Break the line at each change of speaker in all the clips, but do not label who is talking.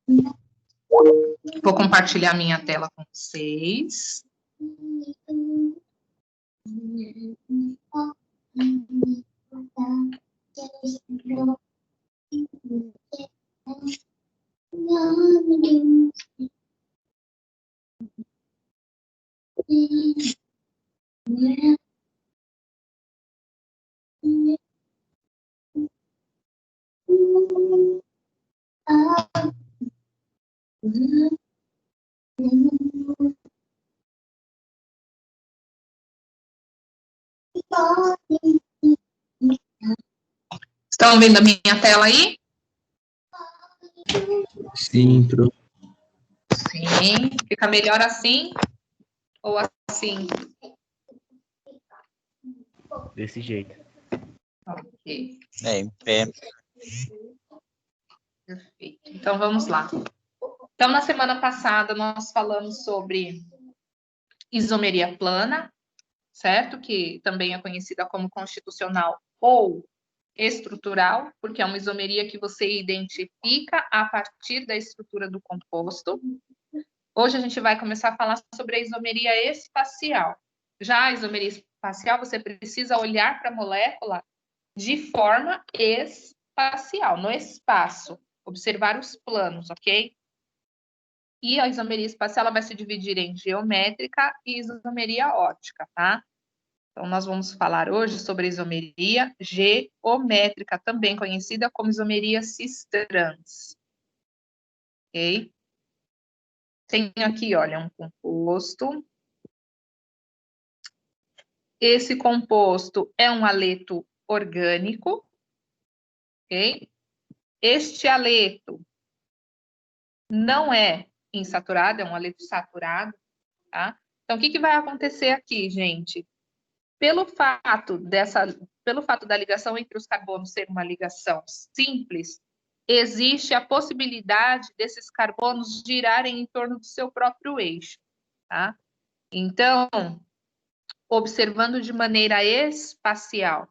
Vou compartilhar minha tela com vocês. Estão vendo a minha tela aí?
Sim, prof.
Sim. Fica melhor assim ou assim?
Desse jeito.
Ok.
Em pé.
Perfeito. Então, vamos lá. Então, na semana passada, nós falamos sobre isomeria plana, certo? Que também é conhecida como constitucional ou estrutural, porque é uma isomeria que você identifica a partir da estrutura do composto. Hoje a gente vai começar a falar sobre a isomeria espacial. Já a isomeria espacial, você precisa olhar para a molécula de forma espacial, no espaço, observar os planos, ok? E a isomeria espacial ela vai se dividir em geométrica e isomeria óptica, tá? Então, nós vamos falar hoje sobre a isomeria geométrica, também conhecida como isomeria cis-trans. Ok? Tem aqui, olha, um composto. Esse composto é um aleto orgânico, ok? Este aleto não é insaturado, é um aleto saturado, tá? Então, o que vai acontecer aqui, gente? Pelo fato da ligação entre os carbonos ser uma ligação simples, existe a possibilidade desses carbonos girarem em torno do seu próprio eixo, tá? Então, observando de maneira espacial,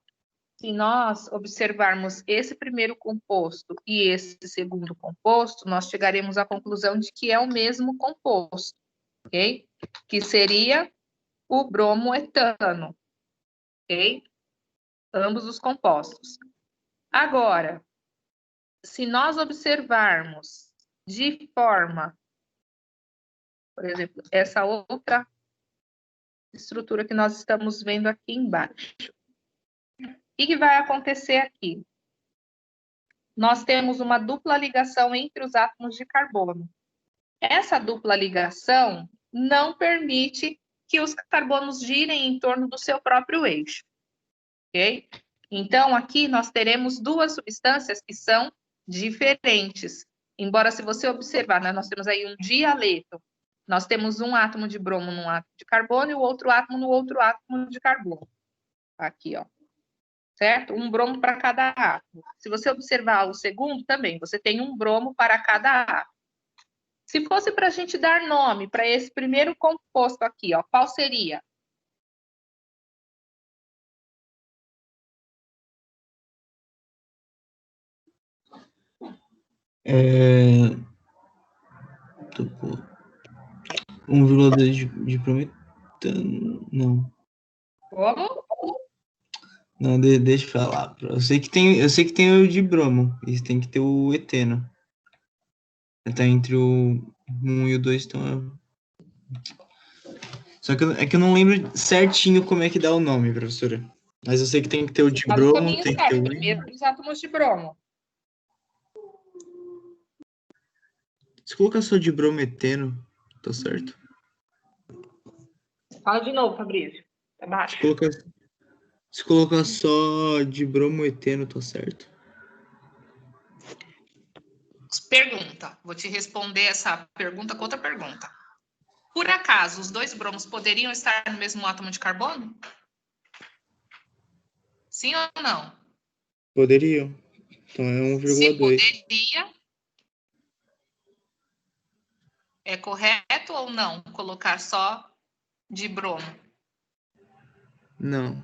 se nós observarmos esse primeiro composto e esse segundo composto, nós chegaremos à conclusão de que é o mesmo composto, ok? Que seria o bromoetano, ok? Ambos os compostos. Agora, se nós observarmos de forma, por exemplo, essa outra estrutura que nós estamos vendo aqui embaixo, o que vai acontecer aqui? Nós temos uma dupla ligação entre os átomos de carbono. Essa dupla ligação não permite que os carbonos girem em torno do seu próprio eixo, ok? Então, aqui nós teremos duas substâncias que são diferentes. Embora, se você observar, né, nós temos aí um dialeto. Nós temos um átomo de bromo num átomo de carbono e o outro átomo no outro átomo de carbono. Aqui, ó. Certo? Um bromo para cada átomo. Se você observar o segundo, também, você tem um bromo para cada átomo. Se fosse para a gente dar nome para esse primeiro composto aqui, ó, qual seria?
Tô por 1,2 de prometano. Não.
Como?
Não, deixa eu falar. Eu sei que tem o de bromo. E tem que ter o eteno. Tá entre o 1 e o 2, então. Só que é que eu não lembro certinho como é que dá o nome, professora. Mas eu sei que tem que ter o de
Tá no
bromo,
caminho
tem que ter
certo.
o.
Primeiro os átomos de bromo.
Se colocar só de brometeno, tá certo?
Fala de novo, Fabrício. Tá baixo.
Se colocar só de bromoeteno, tá certo?
Pergunta. Vou te responder essa pergunta com outra pergunta. Por acaso, os dois bromos poderiam estar no mesmo átomo de carbono? Sim ou não?
Poderiam. Então é
Se
1,2.
poderia, é correto ou não colocar só de bromo?
Não.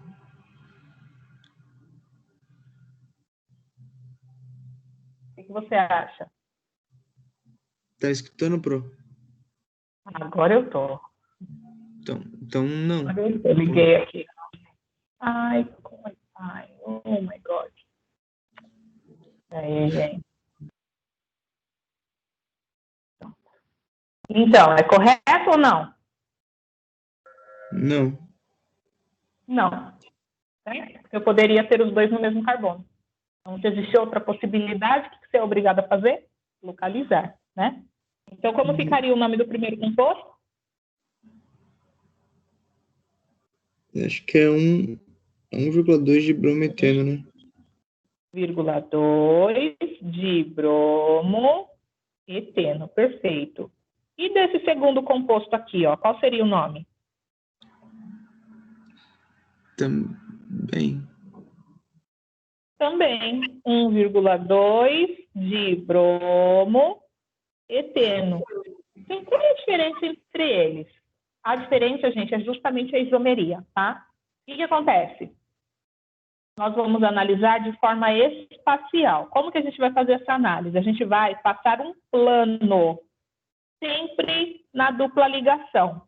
O que você acha?
Tá escutando, Pro?
Agora eu tô.
Então não.
Eu liguei aqui. Ai, oh my God. Aí, gente. Então, é correto ou não?
Não.
Não. Eu poderia ter os dois no mesmo carbono. Então, se existe outra possibilidade, o que você é obrigado a fazer? Localizar, né? Então, como ficaria o nome do primeiro composto?
Acho que é 1,2 de brometano, né?
1,2 de bromo eteno, perfeito. E desse segundo composto aqui, ó, qual seria o nome? Também 1,2 de bromo eteno. Então, qual é a diferença entre eles? A diferença, gente, é justamente a isomeria, tá? O que acontece? Nós vamos analisar de forma espacial. Como que a gente vai fazer essa análise? A gente vai passar um plano, sempre na dupla ligação,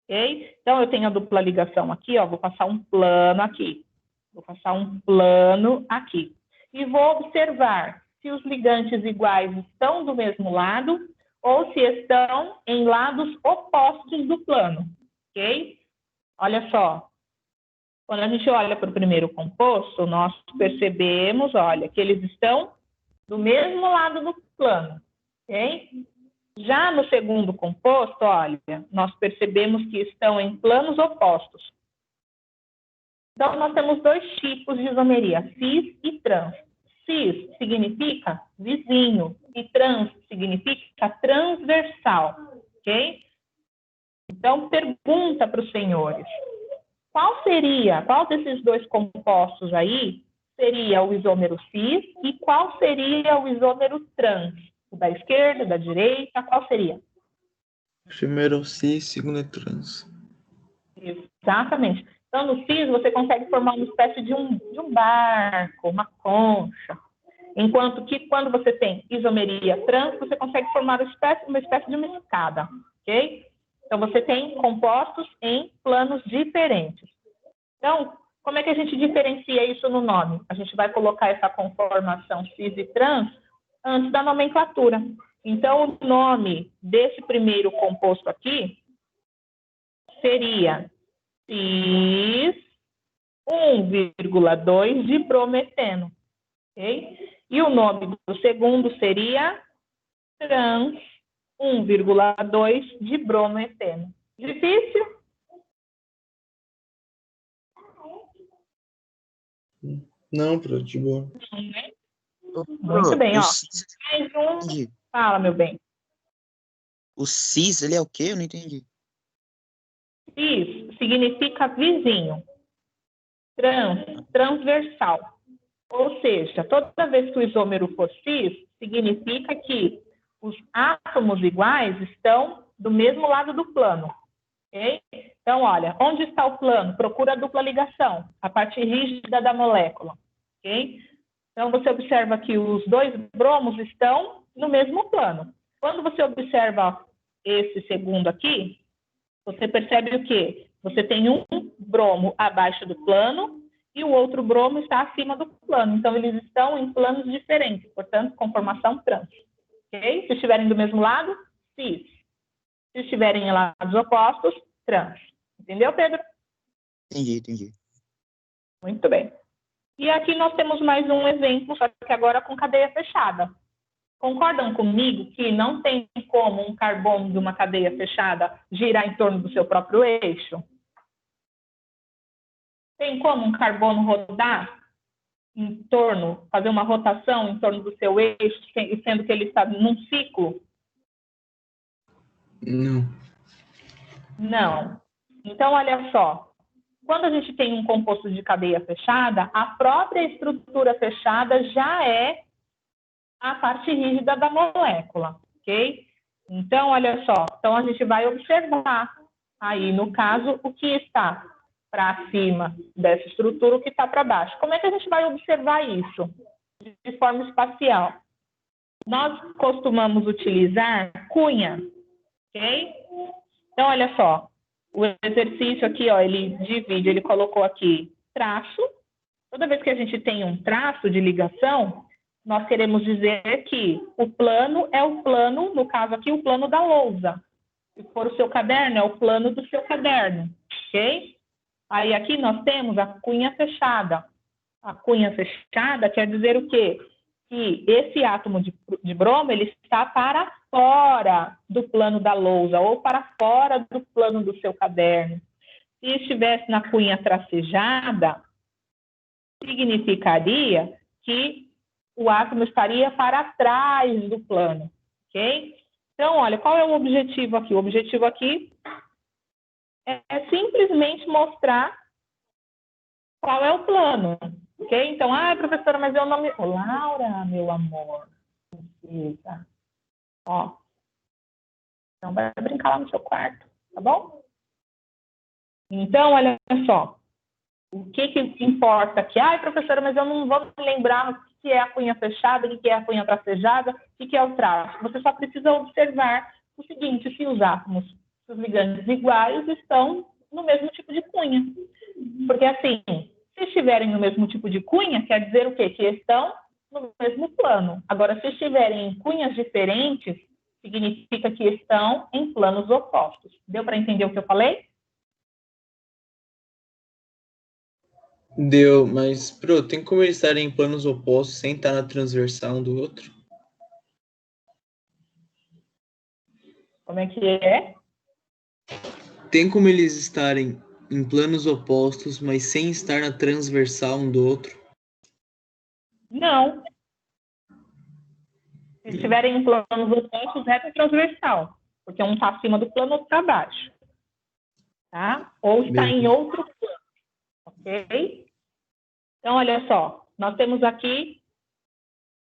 ok? Então, eu tenho a dupla ligação aqui, ó, vou passar um plano aqui. Vou passar um plano aqui. E vou observar se os ligantes iguais estão do mesmo lado ou se estão em lados opostos do plano, ok? Olha só. Quando a gente olha para o primeiro composto, nós percebemos, olha, que eles estão do mesmo lado do plano, ok? Já no segundo composto, olha, nós percebemos que estão em planos opostos. Então, nós temos dois tipos de isomeria, cis e trans. Cis significa vizinho e trans significa transversal, ok? Então, pergunta para os senhores, qual desses dois compostos aí seria o isômero cis e qual seria o isômero trans? O da esquerda, da direita, qual seria?
Primeiro é o cis, segundo é trans.
Exatamente. Então, no cis, você consegue formar uma espécie de um barco, uma concha. Enquanto que, quando você tem isomeria trans, você consegue formar uma espécie de uma escada, ok? Então, você tem compostos em planos diferentes. Então, como é que a gente diferencia isso no nome? A gente vai colocar essa conformação cis e trans antes da nomenclatura. Então, o nome desse primeiro composto aqui seria cis 1,2 de brometeno, ok? E o nome do segundo seria trans 1,2 de brometeno. Difícil?
Não, Pro, de boa.
Muito bem, ó.
Cis,
Mais um.
entendi.
Fala, meu bem.
O cis, ele é o quê? Eu não entendi.
Cis significa vizinho. Trans, transversal. Ou seja, toda vez que o isômero for cis, significa que os átomos iguais estão do mesmo lado do plano. Okay? Então, olha, onde está o plano? Procura a dupla ligação, a parte rígida da molécula. Okay? Então, você observa que os dois bromos estão no mesmo plano. Quando você observa esse segundo aqui, você percebe o quê? Você tem um bromo abaixo do plano e o outro bromo está acima do plano. Então, eles estão em planos diferentes, portanto, conformação trans. Ok? Se estiverem do mesmo lado, cis. Se estiverem em lados opostos, trans. Entendeu, Pedro?
Entendi.
Muito bem. E aqui nós temos mais um exemplo, só que agora com cadeia fechada. Concordam comigo que não tem como um carbono de uma cadeia fechada girar em torno do seu próprio eixo? Tem como um carbono rodar em torno, fazer uma rotação em torno do seu eixo, sendo que ele está num ciclo?
Não.
Não. Então, olha só. Quando a gente tem um composto de cadeia fechada, a própria estrutura fechada já é a parte rígida da molécula, ok? Então, olha só. Então, a gente vai observar aí, no caso, o que está para cima dessa estrutura, o que está para baixo. Como é que a gente vai observar isso de forma espacial? nós costumamos utilizar cunha, ok? Então, olha só, o exercício aqui, ó, ele divide, ele colocou aqui traço. Toda vez que a gente tem um traço de ligação, nós queremos dizer que o plano é o plano, no caso aqui, o plano da lousa. Se for o seu caderno, é o plano do seu caderno, ok? Aí aqui nós temos a cunha fechada. A cunha fechada quer dizer o quê? Que esse átomo de bromo, ele está para fora do plano da lousa, ou para fora do plano do seu caderno. Se estivesse na cunha tracejada, significaria que o átomo estaria para trás do plano, ok? Então, olha, qual é o objetivo aqui? O objetivo aqui é simplesmente mostrar qual é o plano, ok? Então, professora, mas eu não me... Laura, meu amor. Eita. Ó. Então, vai brincar lá no seu quarto, tá bom? Então, olha só. O que importa aqui? Professora, mas eu não vou me lembrar o que é a cunha fechada, o que é a cunha tracejada, o que é o traço. Você só precisa observar o seguinte, se os átomos, se os ligantes iguais, estão no mesmo tipo de cunha. Porque, assim, se estiverem no mesmo tipo de cunha, quer dizer o quê? Que estão no mesmo plano. Agora, se estiverem em cunhas diferentes, significa que estão em planos opostos. Deu para entender o que eu falei?
Deu, mas, tem como eles estarem em planos opostos sem estar na transversal um do outro?
Como é que é?
Tem como eles estarem em planos opostos, mas sem estar na transversal um do outro?
Não. Se estiverem em planos opostos, é transversal, porque um está acima do plano, outro está abaixo. Tá? Ou está em outro plano, ok? Então, olha só, nós temos aqui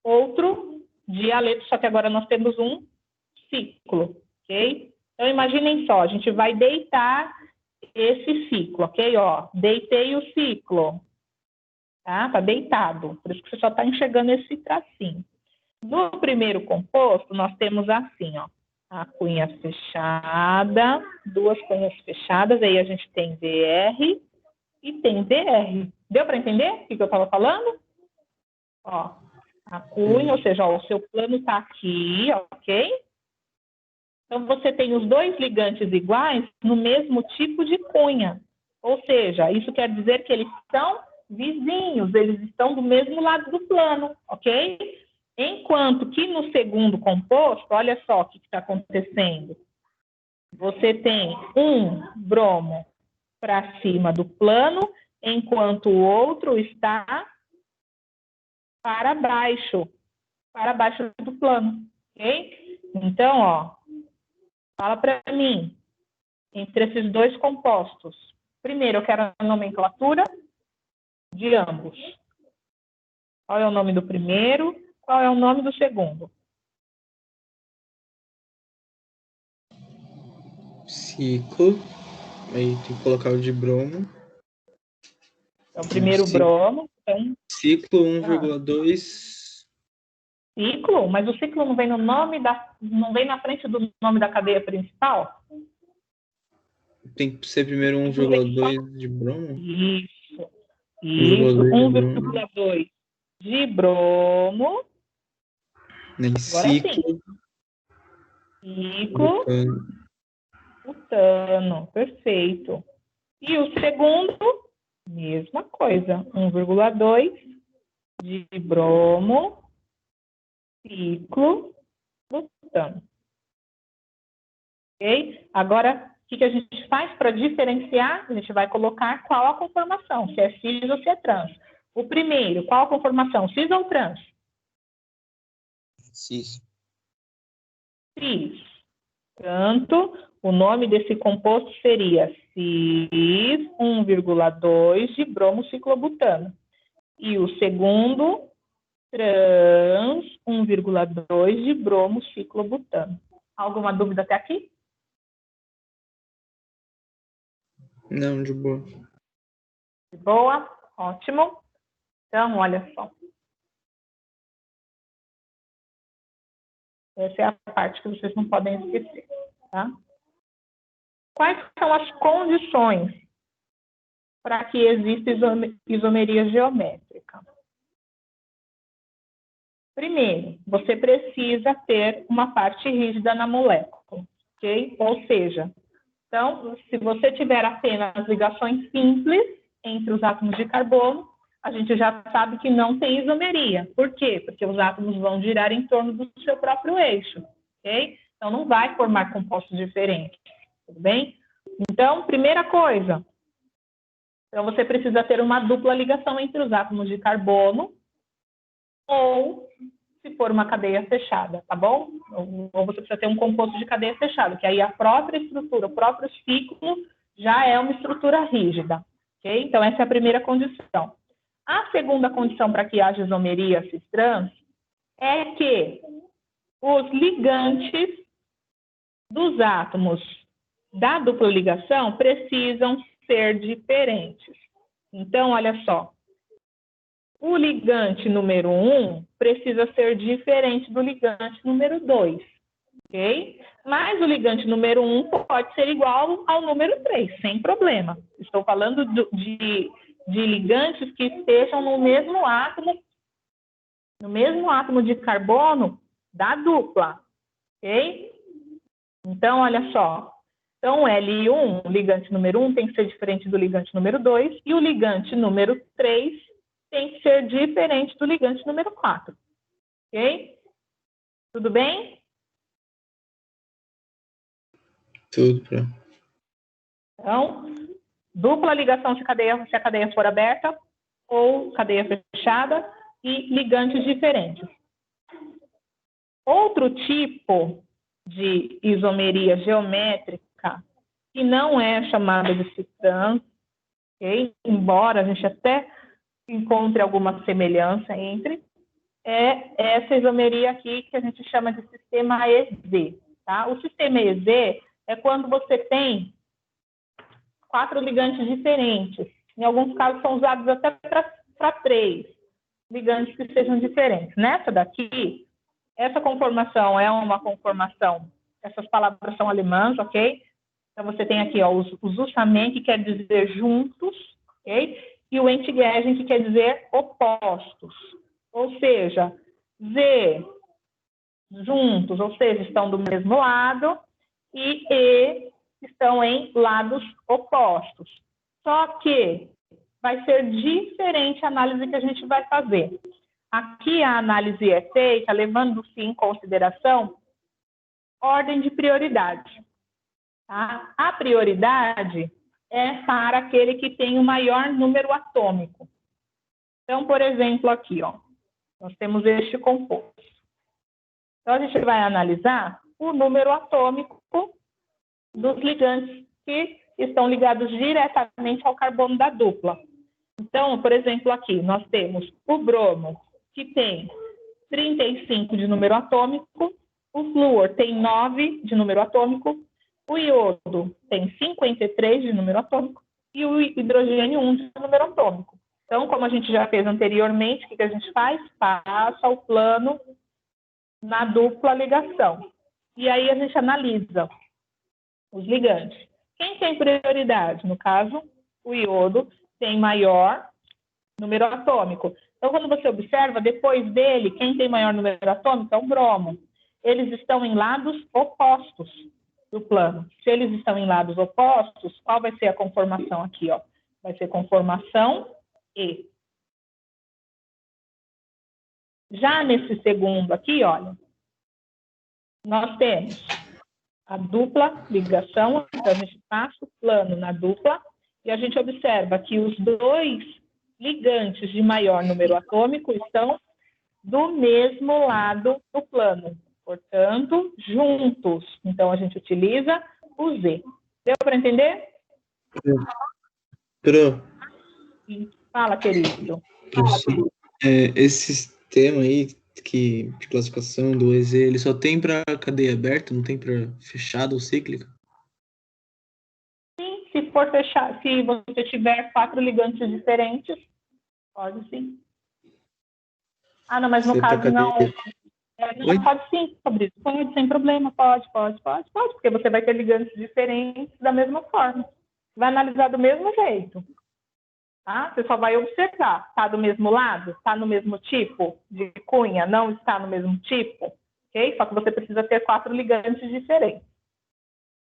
outro dialeto, só que agora nós temos um ciclo, ok? Então, imaginem só, a gente vai deitar esse ciclo, ok? Ó, deitei o ciclo, tá? Tá deitado, por isso que você só está enxergando esse tracinho. No primeiro composto, nós temos assim, ó, a cunha fechada, duas cunhas fechadas, aí a gente tem VR e tem VR. Deu para entender o que eu estava falando? Ó, a cunha, ou seja, ó, o seu plano está aqui, ok? Então, você tem os dois ligantes iguais no mesmo tipo de cunha. Ou seja, isso quer dizer que eles são vizinhos, eles estão do mesmo lado do plano, ok? Enquanto que no segundo composto, olha só o que está acontecendo. Você tem um bromo para cima do plano, enquanto o outro está para baixo do plano, ok? Então, ó, fala para mim, entre esses dois compostos. Primeiro, eu quero a nomenclatura de ambos. Qual é o nome do primeiro? Qual é o nome do segundo?
Ciclo. Aí tem que colocar o de bromo.
Então, primeiro bromo. Então,
ciclo 1,2.
Ciclo? Mas o ciclo não vem no nome não vem na frente do nome da cadeia principal?
Tem que ser primeiro 1,2 de bromo?
Isso.
1,2
de bromo.
Nem
Agora
ciclo.
Ciclo. Butano. Perfeito. E o segundo, mesma coisa. 1,2 de bromo. Ciclo. Butano. Ok? Agora, o que a gente faz para diferenciar? A gente vai colocar qual a conformação, se é cis ou se é trans. O primeiro, qual a conformação, cis ou trans?
Cis.
Cis. Portanto, o nome desse composto seria cis 1,2 de bromociclobutano. E o segundo, trans 1,2 de bromociclobutano. Alguma dúvida até aqui?
Não, de boa.
De boa? Ótimo. Então, olha só. Essa é a parte que vocês não podem esquecer, tá? Quais são as condições para que exista isomeria geométrica? Primeiro, você precisa ter uma parte rígida na molécula, ok? Ou seja, então, se você tiver apenas ligações simples entre os átomos de carbono, a gente já sabe que não tem isomeria. Por quê? Porque os átomos vão girar em torno do seu próprio eixo, ok? Então, não vai formar compostos diferentes, tudo bem? Então, primeira coisa, então você precisa ter uma dupla ligação entre os átomos de carbono, ou se for uma cadeia fechada, tá bom? Ou você precisa ter um composto de cadeia fechada, que aí a própria estrutura, o próprio ciclo já é uma estrutura rígida, ok? Então, essa é a primeira condição. A segunda condição para que haja isomeria cis-trans é que os ligantes dos átomos da dupla ligação precisam ser diferentes. Então, olha só, o ligante número 1 precisa ser diferente do ligante número 2, ok? Mas o ligante número 1 pode ser igual ao número 3, sem problema. Estou falando de ligantes que estejam no mesmo átomo de carbono da dupla, ok? Então, olha só. Então, L1, o ligante número 1, tem que ser diferente do ligante número 2, e o ligante número 3 tem que ser diferente do ligante número 4. Ok? Tudo bem?
Tudo, Pro.
Então, dupla ligação se a cadeia for aberta ou cadeia fechada e ligantes diferentes. Outro tipo de isomeria geométrica, que não é chamada de cis-trans, okay? Embora a gente até encontre alguma semelhança entre, é essa isomeria aqui que a gente chama de sistema EZ. Tá? O sistema EZ é quando você tem 4 ligantes diferentes. Em alguns casos são usados até para 3 ligantes que sejam diferentes. Nessa daqui, essa conformação é uma conformação, essas palavras são alemãs, ok? Então você tem aqui ó, o Zusammen, que quer dizer juntos, ok? E o Entgegen, que quer dizer opostos. Ou seja, Z, juntos, ou seja, estão do mesmo lado, e estão em lados opostos. Só que vai ser diferente a análise que a gente vai fazer. Aqui a análise é feita levando-se em consideração ordem de prioridade. Tá? A prioridade é para aquele que tem o maior número atômico. Então, por exemplo, aqui, ó, nós temos este composto. Então, a gente vai analisar o número atômico dos ligantes que estão ligados diretamente ao carbono da dupla. Então, por exemplo, aqui nós temos o bromo, que tem 35 de número atômico, o flúor tem 9 de número atômico, o iodo tem 53 de número atômico e o hidrogênio 1 de número atômico. Então, como a gente já fez anteriormente, o que a gente faz? Passa o plano na dupla ligação. E aí a gente analisa os ligantes. Quem tem prioridade? No caso, o iodo tem maior número atômico. Então, quando você observa, depois dele, quem tem maior número atômico é o bromo. Eles estão em lados opostos do plano. Se eles estão em lados opostos, qual vai ser a conformação aqui? Ó? Vai ser conformação E. Já nesse segundo aqui, olha, nós temos a dupla ligação, então a gente passa o plano na dupla, e a gente observa que os dois ligantes de maior número atômico estão do mesmo lado do plano, portanto, juntos. Então, a gente utiliza o Z. Deu para entender?
Pro,
Fala, querido.
esse sistema aí de classificação do EZ, ele só tem para cadeia aberta, não tem para fechada ou cíclica?
Sim, se for fechar, se você tiver 4 ligantes diferentes, pode sim. Ah, não, mas no caso não.
Oi?
Pode sim, Fabrício. Pode, sem problema. Pode. Porque você vai ter ligantes diferentes da mesma forma. Vai analisar do mesmo jeito. Tá? Você só vai observar. Está do mesmo lado? Está no mesmo tipo de cunha? Não está no mesmo tipo? Ok? Só que você precisa ter 4 ligantes diferentes.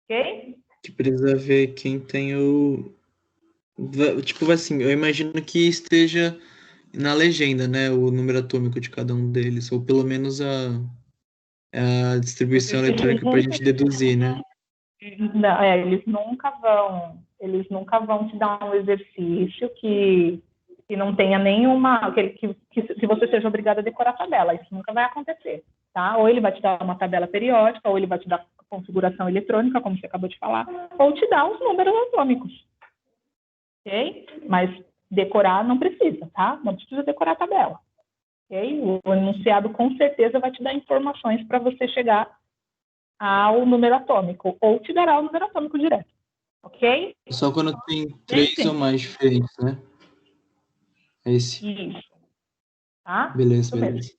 Ok?
Que precisa ver quem tem o... Tipo assim, eu imagino que esteja na legenda, né? O número atômico de cada um deles. Ou pelo menos a distribuição eletrônica para a gente deduzir, né?
Não, eles nunca vão te dar um exercício que não tenha nenhuma, que você seja obrigado a decorar a tabela. Isso nunca vai acontecer, tá? Ou ele vai te dar uma tabela periódica, ou ele vai te dar configuração eletrônica, como você acabou de falar, ou te dar os números atômicos, ok? Mas decorar não precisa, tá? Não precisa decorar a tabela, ok? O enunciado com certeza vai te dar informações para você chegar ao número atômico, ou te dará o número atômico direto, ok?
Só quando tem 3 ou mais diferentes, né? É esse.
Isso, tá?
Beleza,
Isso mesmo.
beleza.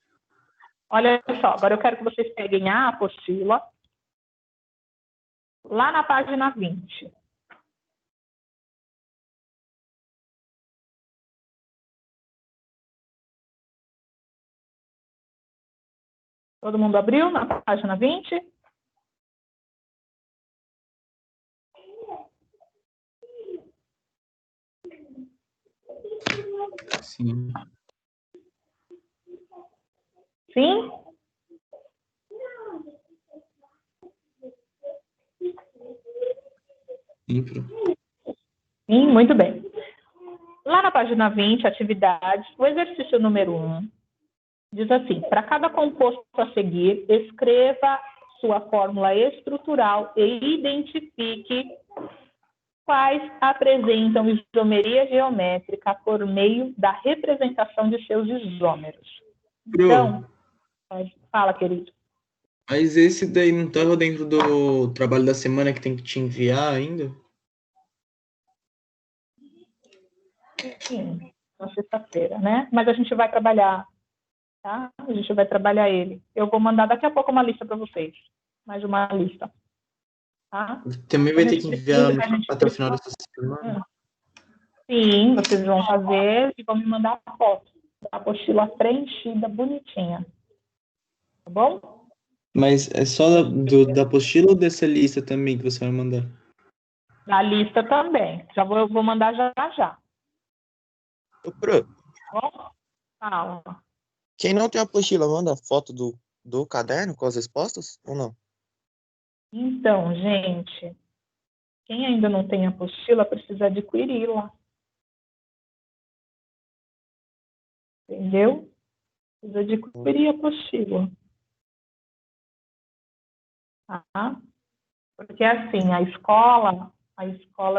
Olha só, agora eu quero que vocês peguem a apostila, lá na página 20. Todo mundo abriu na página 20?
Sim.
Sim?
Infra.
Sim, muito bem. Lá na página 20, atividades, o exercício número 1 diz assim: para cada composto a seguir, escreva sua fórmula estrutural e identifique quais apresentam isomeria geométrica por meio da representação de seus isômeros. Então, fala, querido.
Mas esse daí não estava dentro do trabalho da semana que tem que te enviar ainda?
Sim, na sexta-feira, né? Mas a gente vai trabalhar, tá? A gente vai trabalhar ele. Eu vou mandar daqui a pouco uma lista para vocês. Mais uma lista. Tá?
Também vai ter que enviar até o final dessa semana?
Sim, vocês vão fazer e vão me mandar a foto da apostila preenchida, bonitinha. Tá bom?
Mas é só da apostila ou dessa lista também que você vai mandar?
Da lista também. Eu vou mandar já.
Ô, Pro,
Tá bom? Fala.
quem não tem apostila, manda foto do caderno com as respostas ou não?
Então, gente, quem ainda não tem apostila precisa adquiri-la. Entendeu? Precisa adquirir a apostila. Tá? Porque, assim, a escola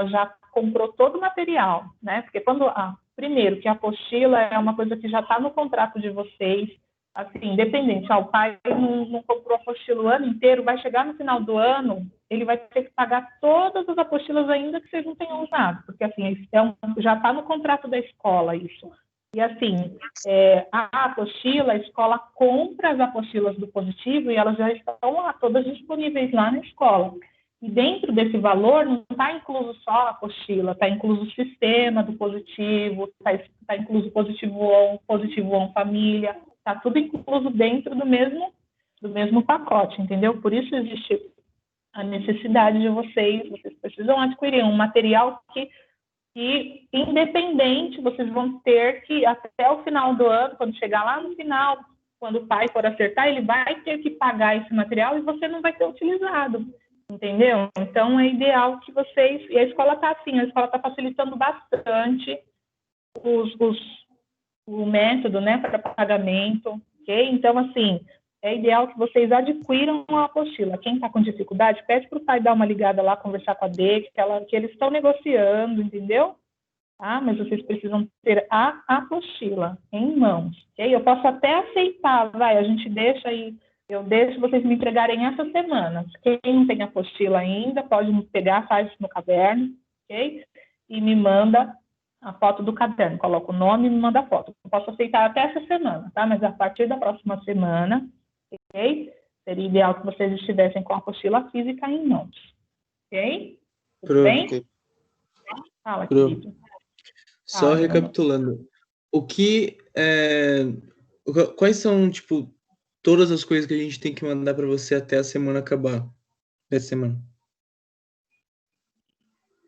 já comprou todo o material, né? Porque primeiro, que a apostila é uma coisa que já está no contrato de vocês, assim, independente, o pai não comprou a apostila o ano inteiro, vai chegar no final do ano, ele vai ter que pagar todas as apostilas ainda que vocês não tenham usado, porque, assim, já está no contrato da escola isso. E, assim, a apostila, a escola compra as apostilas do positivo e elas já estão lá, todas disponíveis lá na escola. E dentro desse valor não está incluso só a apostila, está incluso o sistema do positivo, está incluso o positivo on família, está tudo incluso dentro do mesmo pacote, entendeu? Por isso existe a necessidade de vocês precisam adquirir um material que independente, vocês vão ter que, até o final do ano, quando chegar lá no final, quando o pai for acertar, ele vai ter que pagar esse material e você não vai ter utilizado. Entendeu? Então, é ideal que vocês... E a escola está assim, a escola está facilitando bastante o método, né, para pagamento, ok? Então, assim, é ideal que vocês adquiram a apostila. Quem está com dificuldade, pede para o pai dar uma ligada lá, conversar com a D, que eles estão negociando, entendeu? Tá? Mas vocês precisam ter a apostila em mãos, ok? Eu posso até aceitar, a gente deixa aí... Eu deixo vocês me entregarem essa semana. Quem não tem apostila ainda, pode me pegar, faz no caderno, ok? E me manda a foto do caderno. Coloca o nome e me manda a foto. Eu posso aceitar até essa semana, tá? Mas a partir da próxima semana, ok? Seria ideal que vocês estivessem com a apostila física em mãos, ok? Tudo bem?
Ok.
Fala,
Pro.
querido.
Só
Fala, Bruno.
recapitulando. Quais são, tipo, todas as coisas que a gente tem que mandar para você até a semana acabar? Dessa semana.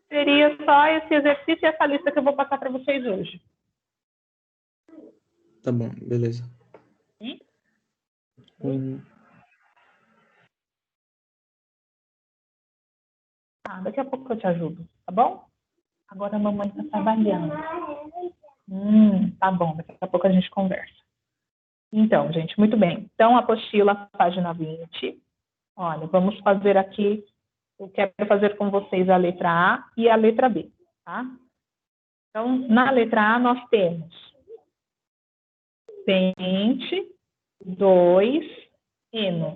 Seria só esse exercício e essa lista que eu vou passar para vocês hoje.
Tá bom, beleza.
Sim? Daqui a pouco eu te ajudo, tá bom? Agora a mamãe está trabalhando. Tá bom, daqui a pouco a gente conversa. Então, gente, muito bem. Então, apostila, página 20. Olha, vamos fazer aqui, eu quero fazer com vocês a letra A e a letra B, tá? Então, na letra A nós temos pente, 2, eno.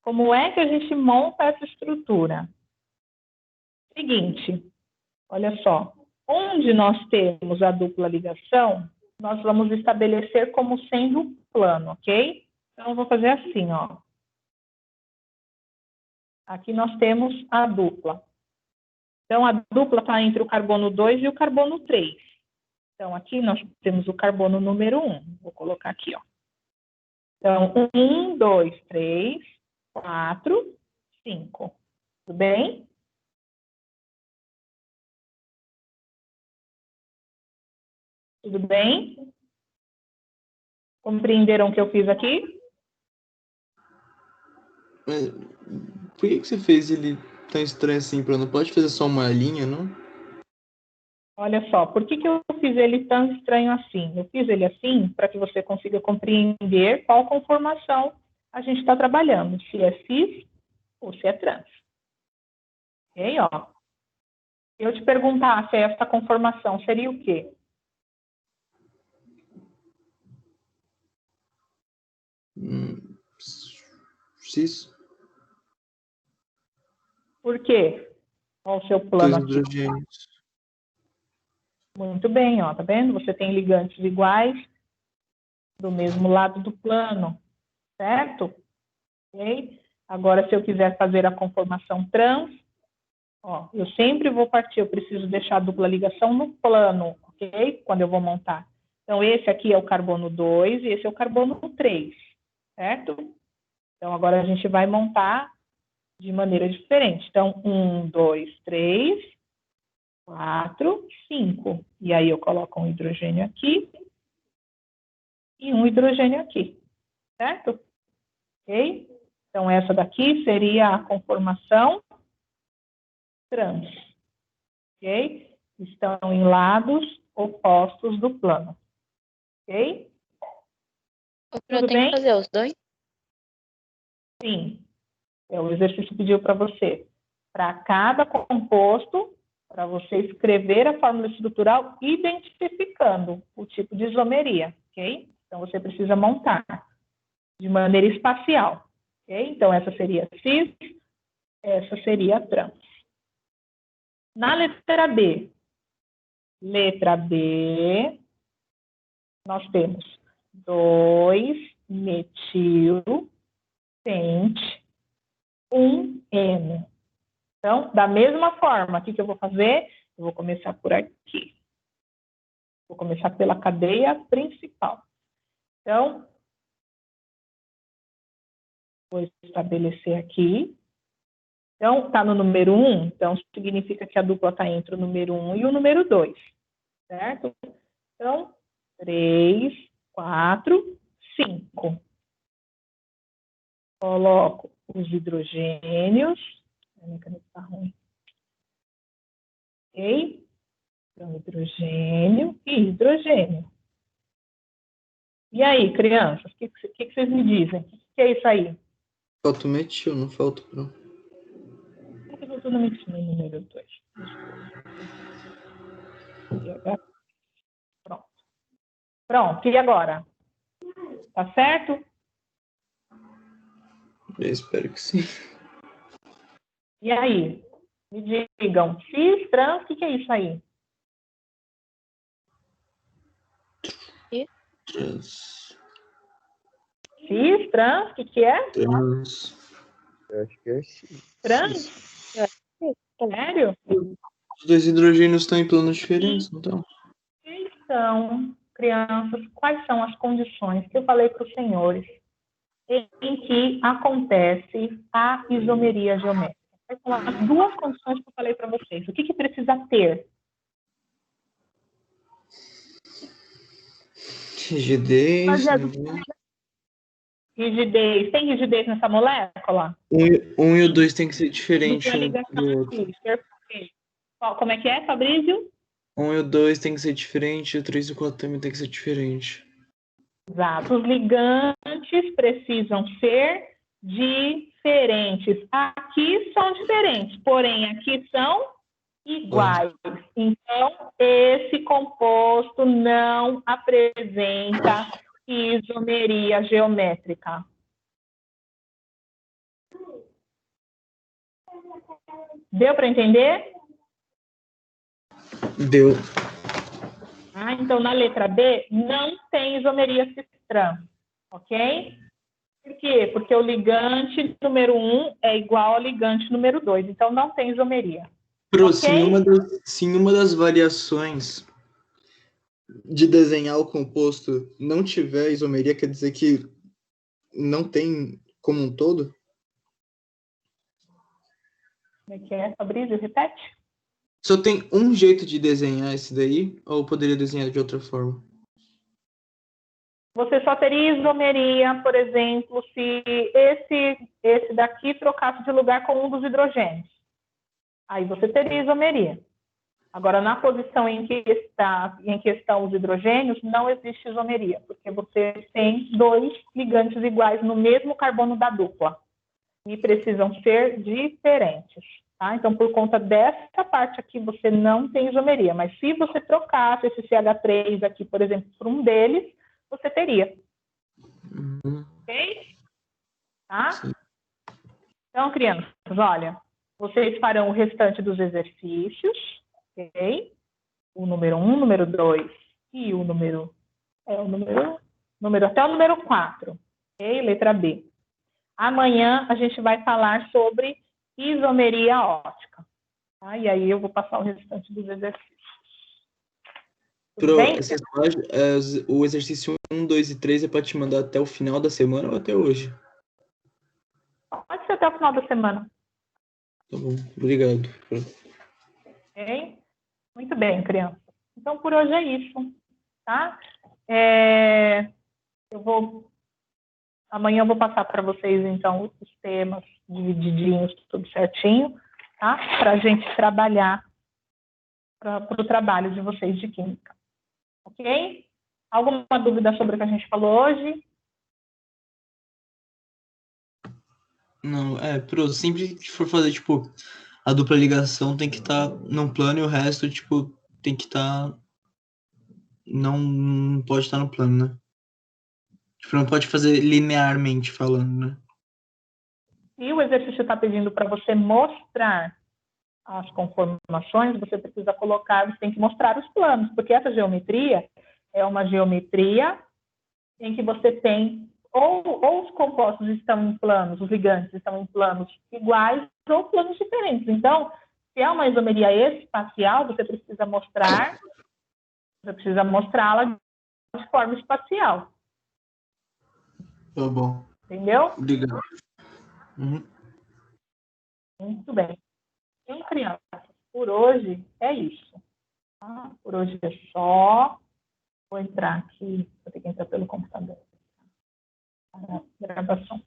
Como é que a gente monta essa estrutura? Seguinte, olha só, onde nós temos a dupla ligação, nós vamos estabelecer como sendo plano, ok? Então, eu vou fazer assim, ó. Aqui nós temos a dupla. Então, a dupla está entre o carbono 2 e o carbono 3. Então, aqui nós temos o carbono número 1. Vou colocar aqui, ó. Então, 1, 2, 3, 4, 5. Tudo bem? Tudo bem? Compreenderam o que eu fiz aqui?
Por que você fez ele tão estranho assim, Pro? Não pode fazer só uma linha, não?
Olha só, por que eu fiz ele tão estranho assim? Eu fiz ele assim para que você consiga compreender qual conformação a gente está trabalhando, se é cis ou se é trans. Ok, ó. Se eu te perguntasse essa conformação, seria o quê?
Cis.
Por quê? Qual o seu plano
Dois
aqui?
hidrogênios.
Muito bem, ó, tá vendo? Você tem ligantes iguais do mesmo lado do plano, certo? Ok? Agora, se eu quiser fazer a conformação trans, ó, eu sempre vou partir, eu preciso deixar a dupla ligação no plano, ok? Quando eu vou montar. Então, esse aqui é o carbono 2 e esse é o carbono 3, certo? Então, agora a gente vai montar de maneira diferente. Então, 1, 2, 3, 4, 5. E aí eu coloco um hidrogênio aqui e um hidrogênio aqui, certo? Ok? Então, essa daqui seria a conformação trans, ok? Estão em lados opostos do plano, ok?
Eu tenho que fazer os dois?
Sim. O exercício pediu para você, para cada composto, para você escrever a fórmula estrutural identificando o tipo de isomeria, ok? Então, você precisa montar de maneira espacial, ok? Então, essa seria cis, essa seria trans. Na letra B, nós temos 2-metil, pente, 1-eno. Então, da mesma forma, o que eu vou fazer? Eu vou começar por aqui. Vou começar pela cadeia principal. Então, vou estabelecer aqui. Então, está no número 1, então significa que a dupla está entre o número 1 e o número 2, certo? Então, 3, 4, 5. Coloco os hidrogênios. A minha caneta está ruim. Ok? Então, hidrogênio e hidrogênio. E aí, crianças, o que vocês me dizem? O que é isso aí?
Falta o metil, não falta, Pro.
Eu estou no número 2. Pronto. Pronto, e agora? Tá certo?
Eu espero que sim.
E aí? Me digam, cis, trans, o que é isso aí?
Trans.
Cis, trans, o que é?
Trans.
Eu acho que é X.
Trans? Sério?
Os dois hidrogênios estão em planos diferentes, então.
Então, crianças, quais são as condições que eu falei para os senhores em que acontece a isomeria geométrica? Quais são as duas condições que eu falei para vocês? O que precisa ter?
Rigidez.
Rigidez. Tem rigidez nessa molécula?
Um e o 2 tem que ser diferente
Dupla
um
ligação
do outro.
aqui. Perfeito. Como é que é, Fabrício?
1 e o 2 tem que ser diferente, o 3 e o 4 também tem que ser diferente.
Exato. Os ligantes precisam ser diferentes. Aqui são diferentes, porém aqui são iguais. Então, esse composto não apresenta isomeria geométrica. Deu para entender?
Deu.
Então, na letra B, não tem isomeria cis-trans, ok? Por quê? Porque o ligante número 1 é igual ao ligante número 2, então não tem isomeria.
Pro,
Okay?
se em uma das variações de desenhar o composto não tiver isomeria, quer dizer que não tem como um todo?
Como é que é, Fabrício? Repete.
Só tem um jeito de desenhar esse daí, ou poderia desenhar de outra forma?
Você só teria isomeria, por exemplo, se esse daqui trocasse de lugar com um dos hidrogênios. Aí você teria isomeria. Agora, na posição em que estão os hidrogênios, não existe isomeria, porque você tem dois ligantes iguais no mesmo carbono da dupla. E precisam ser diferentes. Tá? Então, por conta dessa parte aqui, você não tem isomeria. Mas se você trocasse esse CH3 aqui, por exemplo, por um deles, você teria. Ok? Tá?
Sim.
Então, crianças, olha, vocês farão o restante dos exercícios, ok? O número 1, número 2 e o número até o número 4, ok? Letra B. Amanhã a gente vai falar sobre isomeria óptica. Tá? E aí eu vou passar o restante dos exercícios. Tudo bem?
O exercício 1, 2 e 3 é para te mandar até o final da semana ou até hoje?
Pode ser até o final da semana.
Tá bom, obrigado.
Ok? Muito bem, criança. Então, por hoje é isso. Tá? Amanhã eu vou passar para vocês, então, os temas divididinhos, tudo certinho, tá? Para a gente trabalhar para o trabalho de vocês de química. Ok? Alguma dúvida sobre o que a gente falou hoje?
Não, sempre que for fazer, tipo, a dupla ligação tem que estar num plano e o resto, tipo, tem que estar... Não pode estar no plano, né? Tipo, não pode fazer linearmente falando, né?
Se o exercício está pedindo para você mostrar as conformações, você precisa colocar, você tem que mostrar os planos, porque essa geometria é uma geometria em que você tem ou os compostos estão em planos, os ligantes estão em planos iguais ou planos diferentes. Então, se é uma isomeria espacial, você precisa mostrá-la de forma espacial.
Tá bom.
Entendeu?
Obrigado. Uhum.
Muito bem. Então, crianças, por hoje é isso. Tá? Por hoje é só. Vou entrar aqui, vou ter que entrar pelo computador. Gravação.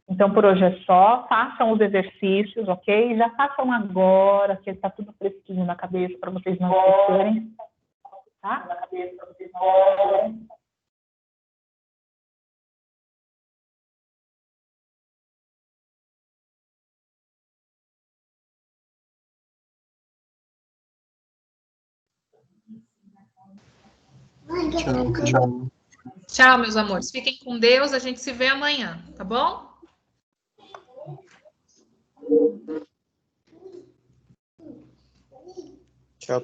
Então, por hoje é só. Façam os exercícios, ok? Já façam agora, que está tudo fresquinho na cabeça, para vocês não esquecerem. Tá? Na cabeça, para vocês não esquecerem.
Tchau.
Tchau, meus amores. Fiquem com Deus. A gente se vê amanhã, tá bom?
Tchau.